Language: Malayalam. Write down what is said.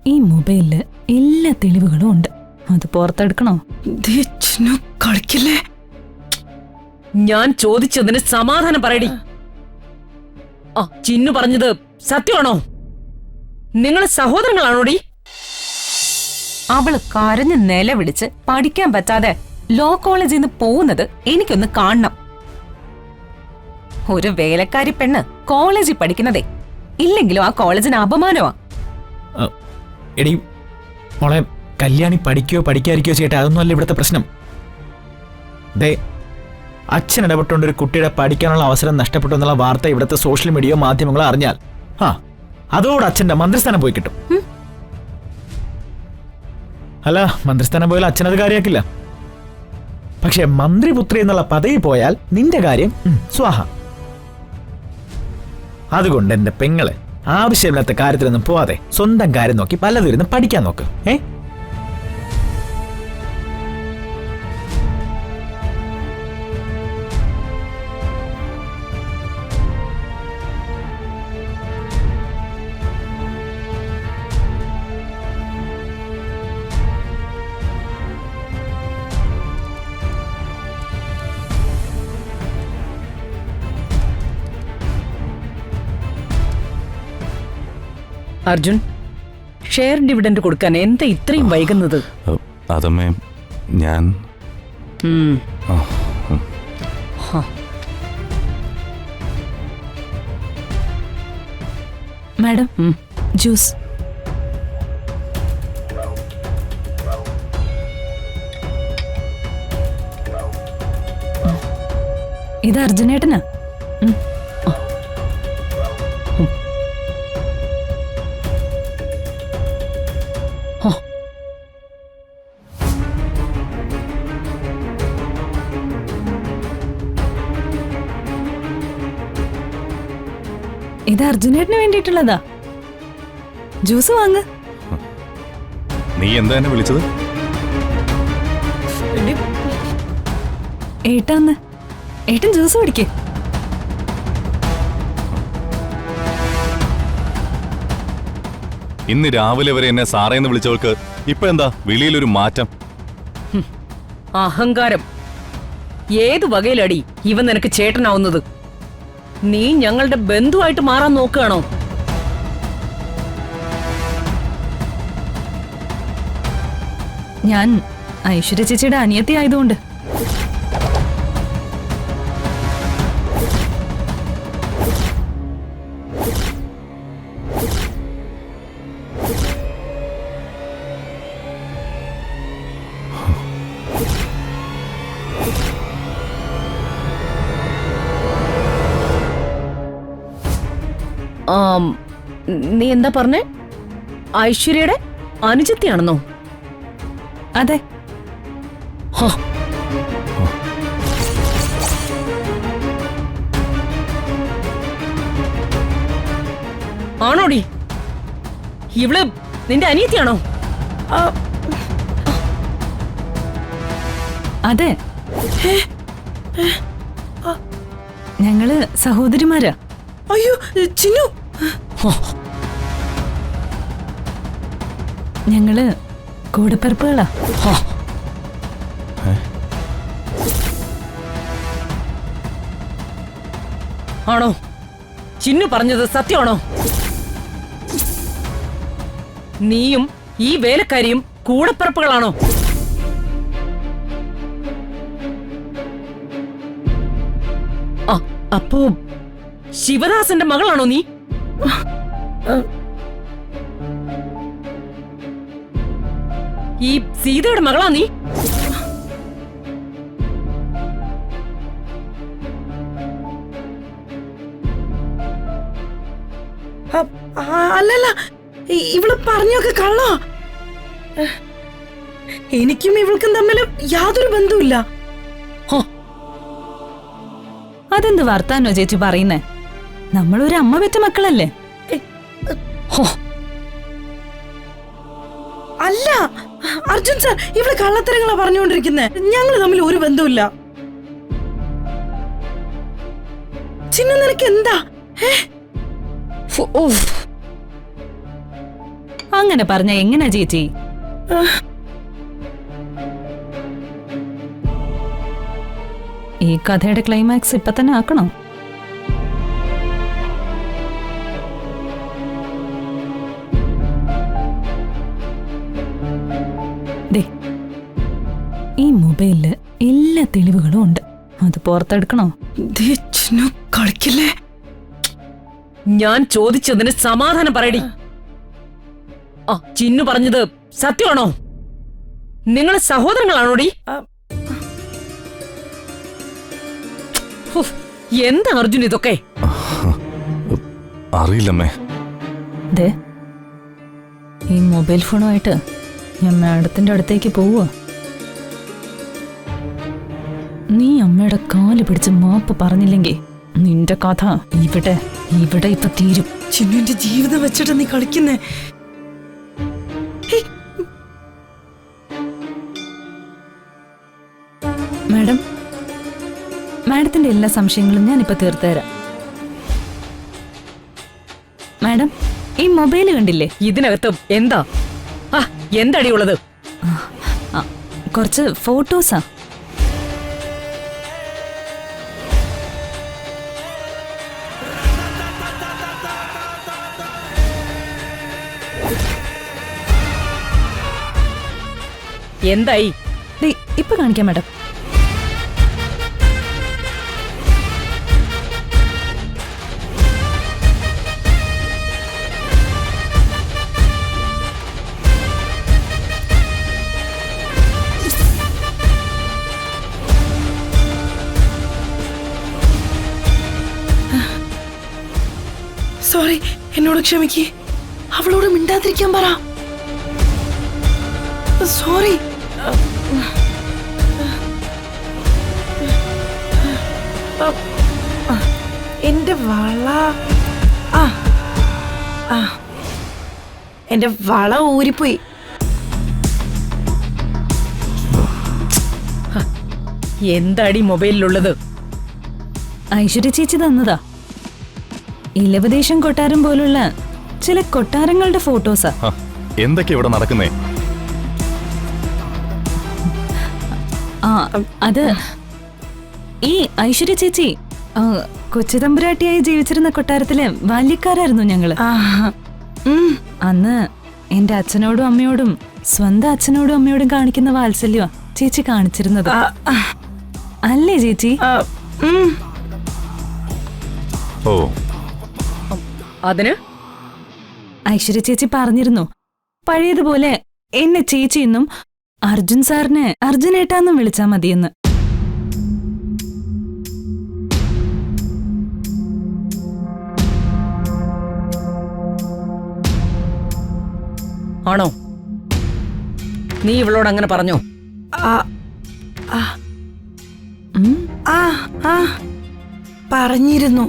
ഈ മൊബൈലില് എല്ലാ തെളിവുകളും ഉണ്ട്. അത് പുറത്തെടുക്കണോ? കളിക്കില്ലേ? ഞാൻ ചോദിച്ചതിന് സമാധാനം പറയടി. ചിന്നു പറഞ്ഞത് സത്യമാണോ? നിങ്ങൾ സഹോദരങ്ങളാണോടി? അവള് കരഞ്ഞ് നിലവിളിച്ച് പഠിക്കാൻ പറ്റാതെ ലോ കോളേജിൽ നിന്ന് പോകുന്നത് എനിക്കൊന്ന് കാണണം. ഒരു വേലക്കാരി പെണ്ണ് കോളേജിൽ പഠിക്കുന്നതേ ഇല്ലെങ്കിലും ആ കോളേജിന് അപമാനമാ. എടി മോളെ, കല്യാണി പഠിക്കോ പഠിക്കാതിരിക്കോ ചെയ്യട്ടെ, അതൊന്നുമല്ല ഇവിടുത്തെ പ്രശ്നം. ദേ, അച്ഛൻ ഇടപെട്ടുകൊണ്ട് ഒരു കുട്ടിയുടെ പഠിക്കാനുള്ള അവസരം നഷ്ടപ്പെട്ടു എന്നുള്ള വാർത്ത ഇവിടുത്തെ സോഷ്യൽ മീഡിയയോ മാധ്യമങ്ങളോ അറിഞ്ഞാൽ അതോടെ അച്ഛന്റെ മന്ത്രിസ്ഥാനം പോയി കിട്ടും. അല്ല, മന്ത്രിസ്ഥാനം പോയാൽ അച്ഛനത് കാര്യമാക്കില്ല. പക്ഷെ മന്ത്രിപുത്രി എന്നുള്ള പദവി പോയാൽ നിന്റെ കാര്യം സ്വാഹ. അതുകൊണ്ട് എന്റെ പെങ്ങളെ, ആവശ്യമില്ലാത്ത കാര്യത്തിലൊന്നും പോവാതെ സ്വന്തം കാര്യം നോക്കി പലതിരുന്ന് പഠിക്കാൻ നോക്ക്. അർജുൻ, ഷെയർ ഡിവിഡൻഡ് കൊടുക്കാൻ എന്താ ഇത്രയും വൈകുന്നത്? അതമ്മേ, ഞാൻ മാഡം, ജ്യൂസ്. ഇത് അർജുനേട്ടനാ. ഇത് അർജുനേട്ടന് വേണ്ടിയിട്ടുള്ളതാ. ജ്യൂസ് വാങ്ങ്. നീ എന്താ എന്നെ വിളിച്ചത്? ഏട്ടാന്ന്. ഏട്ടൻ ജ്യൂസ് കുടിക്കേ. ഇന്ന് രാവിലെ വരെ എന്നെ സാറേന്ന് വിളിച്ചവൾക്ക് ഇപ്പൊ എന്താ വിളിയിലൊരു മാറ്റം? അഹങ്കാരം. ഏത് വകയിലടി ഇവൻ നിനക്ക് ചേട്ടനാവുന്നത്? നീ ഞങ്ങളുടെ ബന്ധുവായിട്ട് മാറാൻ നോക്കുകയാണോ? ഞാൻ ഐശ്വര്യ ചേച്ചിയുടെ അനിയത്തി ആയതുകൊണ്ട്. നീ എന്താ പറഞ്ഞേ? ഐശ്വര്യയുടെ അനുജത്തിയാണെന്നോ? അതെ. ആണോടി? ഇവള് നിന്റെ അനിയത്തിയാണോ? അതെ, ഞങ്ങള് സഹോദരിമാരാ. അയ്യോ ചിന്നു, ഞങ്ങള് കൂടപ്പിറപ്പുകളാ. ആണോ? ചിന്നു പറഞ്ഞത് സത്യമാണോ? നീയും ഈ വേലക്കാരിയും കൂടപ്പിറപ്പുകളാണോ? അപ്പോ ശിവദാസന്റെ മകളാണോ നീ? ഈ സീതയുടെ മകളാ നീ? അല്ലല്ല, ഇവള് പറഞ്ഞൊക്കെ കള്ളാ. എനിക്കും ഇവൾക്കും തമ്മിൽ യാതൊരു ബന്ധവുമില്ല. അതെന്ത് വർത്താനോ ചേച്ചി പറയുന്നേ? നമ്മളൊരു അമ്മ പെറ്റ മക്കളല്ലേ? അല്ല അർജുൻ സാർ, ഇവള് കള്ളത്തരങ്ങളാ പറഞ്ഞുകൊണ്ടിരിക്കുന്നേ. ഞങ്ങള് തമ്മിൽ ഒരു ബന്ധവുമില്ല. ചിന്നു, നിനക്ക് എന്താ? അങ്ങനെ പറഞ്ഞ എങ്ങനാ ചേച്ചി? ഈ കഥയുടെ ക്ലൈമാക്സ് ഇപ്പൊ തന്നെ ആക്കണം. ദേ, ഈ മൊബൈലില് എല്ലാ തെളിവുകളും ഉണ്ട്. അത് പുറത്തെടുക്കണോ? ദേ, ചിന്നു കളിക്കല്ലേ. ഞാൻ ചോദിച്ചതിന് സമാധാനം പറയടി. ആ ചിന്നു പറഞ്ഞത് സത്യമാണോ? നിങ്ങൾ സഹോദരങ്ങളാണോടി? ഉഫ്, എന്താ അർജുൻ ഇതൊക്കെ? അറിയില്ലമ്മേ. ദേ, ഈ മൊബൈൽ ഫോണുമായിട്ട് ഞാൻ മാഡത്തിന്റെ അടുത്തേക്ക് പോവുക. നീ അമ്മയുടെ കാല് പിടിച്ച് മാപ്പ് പറഞ്ഞില്ലെങ്കിൽ നിന്റെ കഥ ഇവിടെ ഇവിടെ ഇപ്പൊ തീരും. ചിന്നുവിന്റെ ജീവിതം വെച്ചിട്ട് നീ കളിക്കുന്നേ. മാഡം, മാഡത്തിന്റെ എല്ലാ സംശയങ്ങളും ഞാനിപ്പോ തീർത്തുതരാം. മാഡം, ഈ മൊബൈല് കണ്ടില്ലേ? ഇതിനകത്ത് എന്താ എന്താടി ഉള്ളത്? കുറച്ച് ഫോട്ടോസാ. എന്തായി? ഇപ്പൊ കാണിക്കാം മാഡം. സോറി, എന്നോട് ക്ഷമിക്ക്. അവളോട് മിണ്ടാതിരിക്കാൻ പറ. സോറി. എന്റെ വള എന്റെ വള ഊരിപ്പോയി. എന്താടി മൊബൈലിലുള്ളത്? ഐശ്വര്യ ചേച്ചി തന്നതാ. ഇലവദേശം കൊട്ടാരം പോലുള്ള ചില കൊട്ടാരങ്ങളുടെ ഫോട്ടോസാ. എന്തൊക്കെ ഇവിടെ നടക്കുന്നേ? അത് ഈ ഐശ്വര്യ ചേച്ചി കൊച്ചുതമ്പുരാട്ടിയായി ജീവിച്ചിരുന്ന കൊട്ടാരത്തിലെ ബാല്യക്കാരായിരുന്നു ഞങ്ങള്. അന്ന് എന്റെ അച്ഛനോടും അമ്മയോടും സ്വന്തം അച്ഛനോടും അമ്മയോടും കാണിക്കുന്ന വാത്സല്യമാ ചേച്ചി കാണിച്ചിരുന്നത്. അല്ലേ ചേച്ചി? ഓ, അതിന് ഐശ്വര്യ ചേച്ചി പറഞ്ഞിരുന്നു പഴയതുപോലെ എന്നെ ചേച്ചിയെന്നും അർജുൻ സാറിനെ അർജുനേട്ടാന്നും വിളിച്ചാ മതിയെന്ന്. ആണോ? നീ ഇവളോട് അങ്ങനെ പറഞ്ഞോ? പറഞ്ഞിരുന്നു.